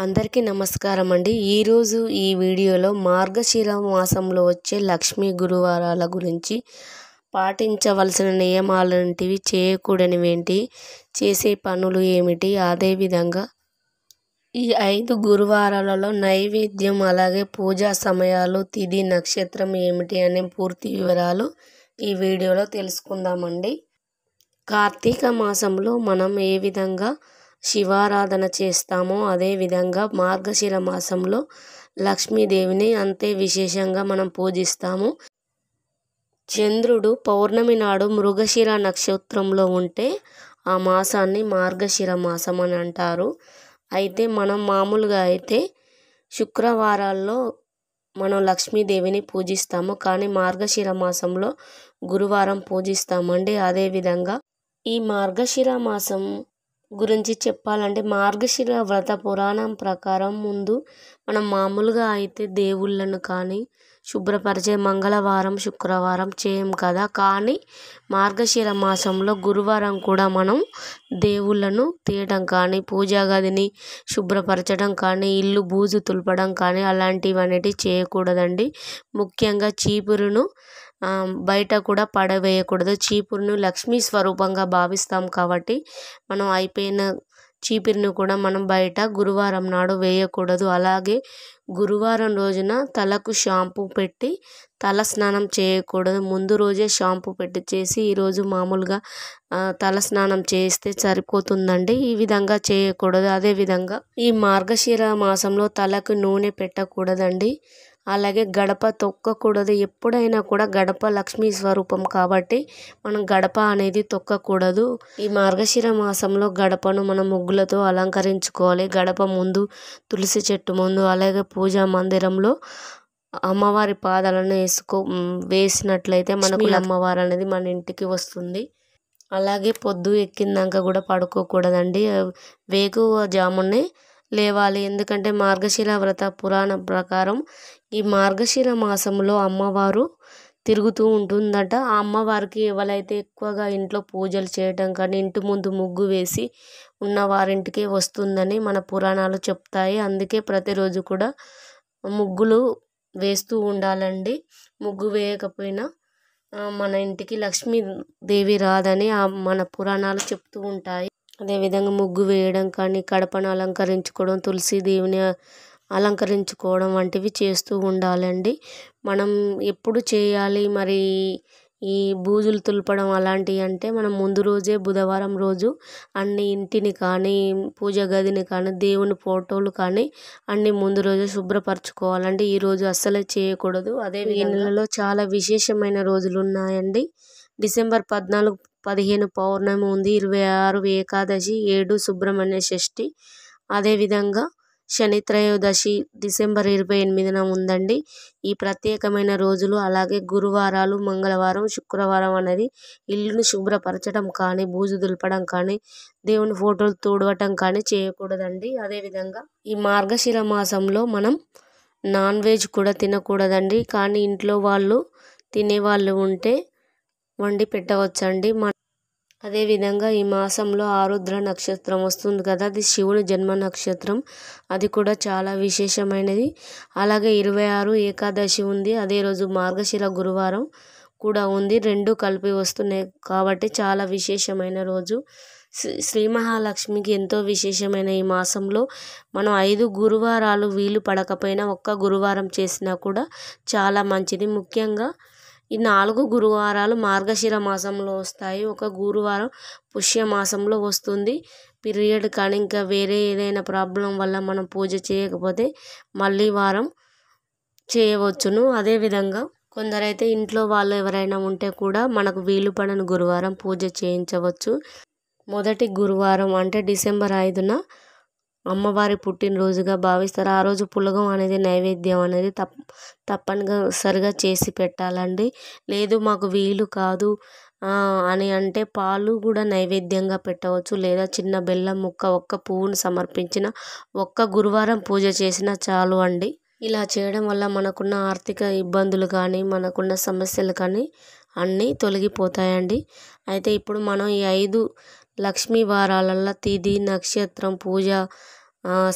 అందరికీ నమస్కారం అండి. ఈరోజు ఈ వీడియోలో మార్గశిర మాసంలో వచ్చే లక్ష్మీ గురువారాల గురించి పాటించవలసిన నియమాలేంటివి, చేయకూడనివేంటి, చేసే పనులు ఏమిటి, అదేవిధంగా ఈ 5 గురువారాలలో నైవేద్యం, అలాగే పూజా సమయాలు, తిథి, నక్షత్రం ఏమిటి అనే పూర్తి వివరాలు ఈ వీడియోలో తెలుసుకుందామండి. కార్తీక మాసంలో మనం ఏ విధంగా శివారాధన చేస్తామో అదేవిధంగా మార్గశిర మాసంలో లక్ష్మీదేవిని అంతే విశేషంగా మనం పూజిస్తాము. చంద్రుడు పౌర్ణమి నాడు మృగశిర నక్షత్రంలో ఉంటే ఆ మాసాన్ని మార్గశిర మాసం అని అంటారు. అయితే మనం మామూలుగా అయితే శుక్రవారాల్లో మనం లక్ష్మీదేవిని పూజిస్తాము, కానీ మార్గశిర మాసంలో గురువారం పూజిస్తామండి. అదేవిధంగా ఈ మార్గశిర మాసం గురించి చెప్పాలంటే, మార్గశిర వ్రత పురాణం ప్రకారం ముందు మనం మామూలుగా అయితే దేవుళ్ళను కానీ శుభ్రపరిచే మంగళవారం, శుక్రవారం చేయం కదా. కానీ మార్గశిర మాసంలో గురువారం కూడా మనం దేవుళ్ళను తీయడం కానీ, పూజా గదిని శుభ్రపరచడం కానీ, ఇల్లు బూజు తులపడం కానీ అలాంటివన్నిటి చేయకూడదండి. ముఖ్యంగా చీపురును బయట కూడా పడవేయకూడదు. చీపురును లక్ష్మీ స్వరూపంగా భావిస్తాం కాబట్టి మనం అయిపోయిన చీపురును కూడా మనం బయట గురువారం నాడు వేయకూడదు. అలాగే గురువారం రోజున తలకు షాంపూ పెట్టి తల స్నానం చేయకూడదు. ముందు రోజే షాంపూ పెట్టి చేసి ఈరోజు మామూలుగా తల స్నానం చేస్తే సరిపోతుందండి. ఈ విధంగా చేయకూడదు. అదేవిధంగా ఈ మార్గశిర మాసంలో తలకు నూనె పెట్టకూడదండి. అలాగే గడప తొక్కకూడదు. ఎప్పుడైనా కూడా గడప లక్ష్మీ స్వరూపం కాబట్టి మనం గడప అనేది తొక్కకూడదు. ఈ మార్గశిర మాసంలో గడపను మనం ముగ్గులతో అలంకరించుకోవాలి. గడప ముందు, తులసి చెట్టు ముందు, అలాగే పూజా మందిరంలో అమ్మవారి పాదాలను వేసినట్లయితే మనకు అమ్మవారు అనేది మన ఇంటికి వస్తుంది. అలాగే పొద్దు ఎక్కిందాక కూడా పడుకోకూడదండి. వేకువజామునే లేవాలి. ఎందుకంటే మార్గశిర వ్రత పురాణం ప్రకారం ఈ మార్గశిర మాసంలో అమ్మవారు తిరుగుతూ ఉంటుందట. ఆ అమ్మవారికి ఎవరైతే ఎక్కువగా ఇంట్లో పూజలు చేయడం కానీ, ఇంటి ముందు ముగ్గు వేసి ఉన్న వారింటికే వస్తుందని మన పురాణాలు చెప్తాయి. అందుకే ప్రతిరోజు కూడా ముగ్గులు వేస్తూ ఉండాలండి. ముగ్గు వేయకపోయినా మన ఇంటికి లక్ష్మీదేవి రాదని మన పురాణాలు చెప్తూ ఉంటాయి. అదేవిధంగా ముగ్గు వేయడం కానీ, కడపను అలంకరించుకోవడం, తులసీదేవిని అలంకరించుకోవడం వంటివి చేస్తూ ఉండాలండి. మనం ఎప్పుడు చేయాలి మరి ఈ బూజులు తులపడం అలాంటివి అంటే, మనం ముందు రోజే బుధవారం రోజు అన్ని ఇంటిని కానీ, పూజ గదిని కానీ, దేవుని ఫోటోలు కానీ అన్ని ముందు రోజే శుభ్రపరచుకోవాలండి. ఈరోజు అస్సలే చేయకూడదు. అదే ఈ నెలలో చాలా విశేషమైన రోజులు ఉన్నాయండి. డిసెంబర్ 14, 15 పౌర్ణమి ఉంది. 26 ఏకాదశి, 7 సుబ్రహ్మణ్య షష్ఠి. అదేవిధంగా శని త్రయోదశి డిసెంబర్ 28న ఉందండి. ఈ ప్రత్యేకమైన రోజులు అలాగే గురువారాలు, మంగళవారం, శుక్రవారం అనేది ఇల్లును శుభ్రపరచడం కానీ, బూజు దులపడం కానీ, దేవుని ఫోటోలు తుడవటం కానీ చేయకూడదండి. అదేవిధంగా ఈ మార్గశిర మాసంలో మనం నాన్ వెజ్ కూడా తినకూడదండి. కానీ ఇంట్లో వాళ్ళు తినేవాళ్ళు ఉంటే వండి పెట్టవచ్చండి. అదేవిధంగా ఈ మాసంలో ఆరుద్ర నక్షత్రం వస్తుంది కదా, అది శివుని జన్మ నక్షత్రం. అది కూడా చాలా విశేషమైనది. అలాగే 26 ఏకాదశి ఉంది. అదే రోజు మార్గశిర గురువారం కూడా ఉంది. 2 కలిపి వస్తున్నాయి కాబట్టి చాలా విశేషమైన రోజు. శ్రీ మహాలక్ష్మికి ఎంతో విశేషమైన ఈ మాసంలో మనం 5 గురువారాలు వీలు పడకపోయినా ఒక్క గురువారం చేసినా కూడా చాలా మంచిది. ముఖ్యంగా ఈ 4 గురువారాలు మార్గశిర మాసంలో వస్తాయి. ఒక గురువారం పుష్యమాసంలో వస్తుంది. పీరియడ్ కానీ ఇంకా వేరే ఏదైనా ప్రాబ్లం వల్ల మనం పూజ చేయకపోతే మళ్ళీ వారం చేయవచ్చును. అదేవిధంగా కొందరైతే ఇంట్లో వాళ్ళు ఎవరైనా ఉంటే కూడా మనకు వీలు పడని గురువారం పూజ చేయించవచ్చు. మొదటి గురువారం అంటే డిసెంబర్ 5న అమ్మవారి పుట్టినరోజుగా భావిస్తారు. ఆ రోజు పులగం అనేది నైవేద్యం అనేది తప్పనిసరిగా చేసి పెట్టాలండి. లేదు మాకు వీలు కాదు అని అంటే పాలు కూడా నైవేద్యంగా పెట్టవచ్చు. లేదా చిన్న బెల్లం ముక్క, ఒక్క పువ్వును సమర్పించిన, ఒక్క గురువారం పూజ చేసినా చాలు అండి. ఇలా చేయడం వల్ల మనకున్న ఆర్థిక ఇబ్బందులు కానీ, మనకున్న సమస్యలు కానీ అన్నీ తొలగిపోతాయండి. అయితే ఇప్పుడు మనం ఈ 5 లక్ష్మీ వారాలలో తిథి, నక్షత్రం, పూజ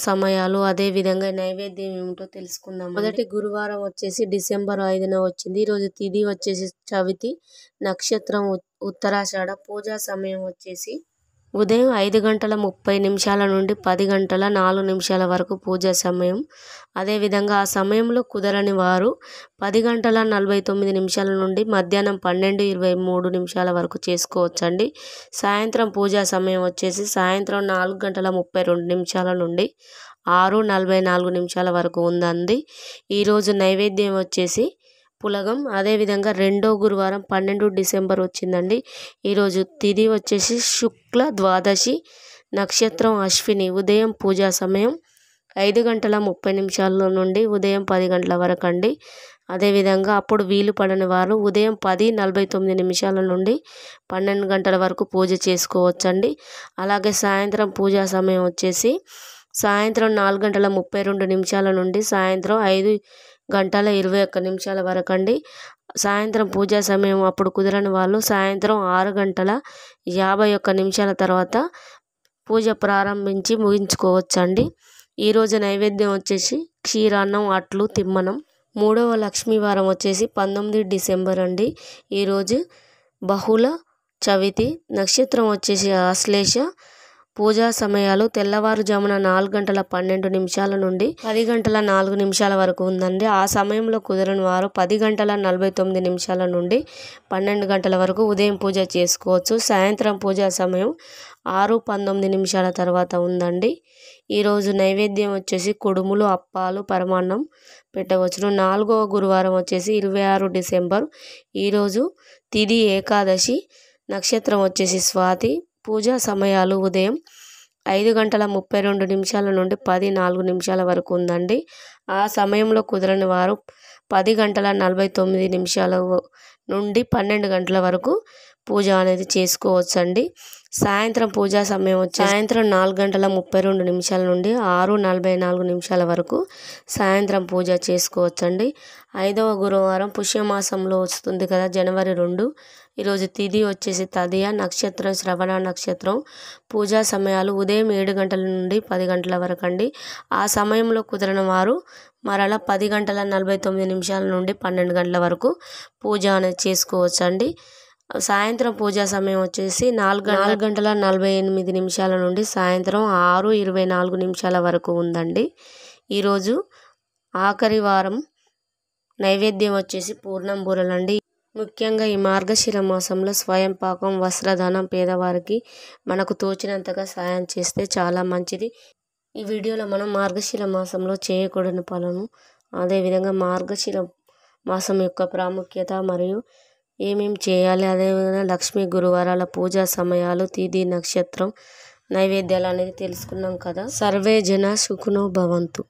సమయాలు అదేవిధంగా నైవేద్యం ఏమిటో తెలుసుకుందాం. మొదటి గురువారం వచ్చేసి డిసెంబర్ 5న వచ్చింది. ఈరోజు తిథి వచ్చేసి చవితి, నక్షత్రం ఉత్తరాషాఢ, పూజా సమయం వచ్చేసి ఉదయం 5:30 నుండి 10:04 వరకు పూజా సమయం. అదేవిధంగా ఆ సమయంలో కుదరని వారు 10:49 నుండి మధ్యాహ్నం 12:23 వరకు చేసుకోవచ్చండి. సాయంత్రం పూజా సమయం వచ్చేసి సాయంత్రం 4:32 నుండి 6:44 వరకు ఉందండి. ఈరోజు నైవేద్యం వచ్చేసి పులగం. అదేవిధంగా రెండో గురువారం 12 డిసెంబర్ వచ్చిందండి. ఈరోజు తిథి వచ్చేసి శుక్ల ద్వాదశి, నక్షత్రం అశ్విని. ఉదయం పూజా సమయం 5:30 నుండి ఉదయం 10 గంటల వరకు అండి. అదేవిధంగా అప్పుడు వీలు పడని వారు ఉదయం 10:49 నుండి 12 గంటల వరకు పూజ చేసుకోవచ్చండి. అలాగే సాయంత్రం పూజా సమయం వచ్చేసి సాయంత్రం 4:32 నుండి సాయంత్రం 5:21 వరకు అండి. సాయంత్రం పూజా సమయం అప్పుడు కుదరని వాళ్ళు సాయంత్రం 6:51 తర్వాత పూజ ప్రారంభించి ముగించుకోవచ్చండి. ఈరోజు నైవేద్యం వచ్చేసి క్షీరాన్నం, అట్లు, తిమ్మనం. మూడవ లక్ష్మీవారం వచ్చేసి 19 డిసెంబర్ అండి. ఈరోజు బహుళ చవితి, నక్షత్రం వచ్చేసి ఆశ్లేష. పూజా సమయాలు తెల్లవారుజామున 4:12 నుండి 10:04 వరకు ఉందండి. ఆ సమయంలో కుదరని వారు 10:49 నుండి 12 గంటల వరకు ఉదయం పూజ చేసుకోవచ్చు. సాయంత్రం పూజా సమయం 6:19 తర్వాత ఉందండి. ఈరోజు నైవేద్యం వచ్చేసి కుడుములు, అప్పాలు, పరమాన్నం పెట్టవచ్చును. నాలుగవ గురువారం వచ్చేసి 26 డిసెంబర్. ఈరోజు తిథి ఏకాదశి, నక్షత్రం వచ్చేసి స్వాతి. పూజా సమయాలు ఉదయం 5:32 నుండి 10:04 వరకు ఉందండి. ఆ సమయంలో కుదరని వారు 10:49 నుండి 12 గంటల వరకు పూజ అనేది చేసుకోవచ్చండి. సాయంత్రం పూజా సమయం వచ్చి సాయంత్రం 4:32 నుండి 6:44 వరకు సాయంత్రం పూజ చేసుకోవచ్చండి. 5వ గురువారం పుష్యమాసంలో వస్తుంది కదా, జనవరి 2. ఈరోజు తిథి వచ్చేసి తదియ, నక్షత్రం శ్రవణ నక్షత్రం. పూజా సమయాలు ఉదయం 7 గంటల నుండి 10 గంటల వరకు అండి. ఆ సమయంలో కుదరని వారు మరలా 10:49 నుండి 12 గంటల వరకు పూజ అనేది చేసుకోవచ్చండి. సాయంత్రం పూజా సమయం వచ్చేసి 4:48 నుండి సాయంత్రం 6:24 వరకు ఉందండి. ఈరోజు ఆఖరి వారం. నైవేద్యం వచ్చేసి పూర్ణం బూరలండి. ముఖ్యంగా ఈ మార్గశిర మాసంలో స్వయం పాకం, వస్త్రదానం, పేదవారికి మనకు తోచినంతగా సాయం చేస్తే చాలా మంచిది. ఈ వీడియోలో మనం మార్గశిర మాసంలో చేయకూడని పనులను, అదేవిధంగా మార్గశిర మాసం యొక్క ప్రాముఖ్యత మరియు ఏమేమి చేయాలి, అదేవిధంగా లక్ష్మీ గురువారాల పూజా సమయాలు, తిథి, నక్షత్రం, నైవేద్యాలు అనేది తెలుసుకున్నాం కదా. సర్వే జన సుఖినో భవంతు.